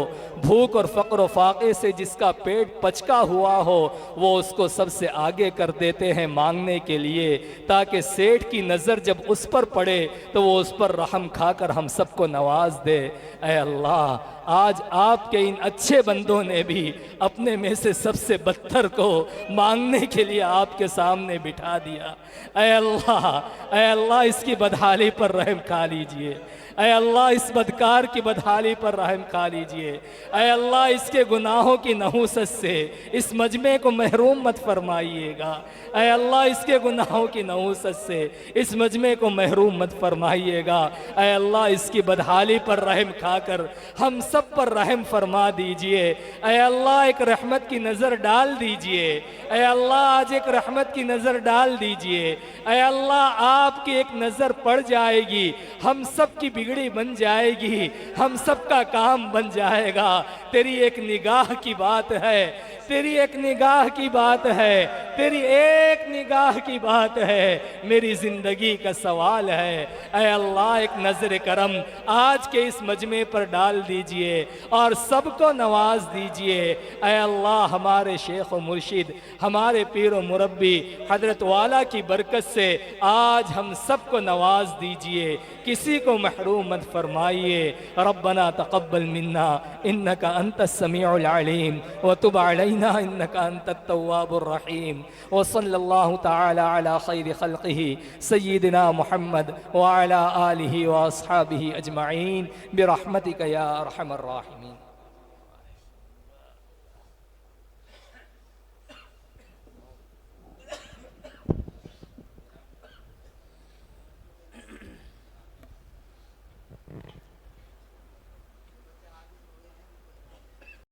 भूख और फ़क्र फाक़े से जिसका पेट पचका हुआ हो, वो उसको सबसे आगे कर देते हैं मांगने के लिए, ताकि सेठ की नज़र जब उस पर पड़े तो वो उस पर रहम खाकर हम सबको नवाज दे। ऐ अल्लाह आज आपके इन अच्छे बंदों ने भी अपने में से सबसे बदतर को मांगने के लिए आपके सामने बिठा दिया। ऐ अल्लाह इसकी बदहाली पर रहम खा लीजिए। ऐ अल्लाह इस बदकार की बदहाली पर रहम खा लीजिए। ऐ अल्लाह इसके गुनाहों की नहूसत से इस मजमे को महरूम मत फरमाइएगा। ऐ अल्लाह इसके गुनाहों की नहूसत से इस मजमे को महरूम मत फरमाइएगा। ऐ अल्लाह इसकी बदहाली पर रहम खाकर हम सब पर रहम फरमा दीजिए। ऐ अल्लाह एक रहमत की नज़र डाल दीजिए। ऐ अल्लाह आज एक रहमत की नज़र डाल दीजिए। ऐ अल्लाह आपकी एक नज़र पड़ जाएगी, हम सब की बिगड़ी बन जाएगी, हम सब का काम बन जाएगा। तेरी एक निगाह की बात है, तेरी एक निगाह की बात है, तेरी एक निगाह की बात है, मेरी ज़िंदगी का सवाल है। ऐ अल्लाह एक नज़र करम आज के इस मजमे पर डाल दीजिए और सबको नवाज दीजिए। ऐ अल्लाह हमारे शेख व मुर्शिद, हमारे पीर व मुरब्बी हजरत वाला की बरकत से आज हम सबको नवाज दीजिए, किसी को महरूम मत फरमाइए। रब्बना तक़ब्बल मिन्ना इन्नका अंतस समीउल अलीम व तुब अलैना इन्नका अंतत तव्वाबुर रहीम व सल्लल्लाहु तआला अला खैरि खल्क़िही सय्यिदिना मुहम्मद व अला आलिहि व अस्हाबिही अजमईन बिरहमतिका या अरहमर राहिमीन।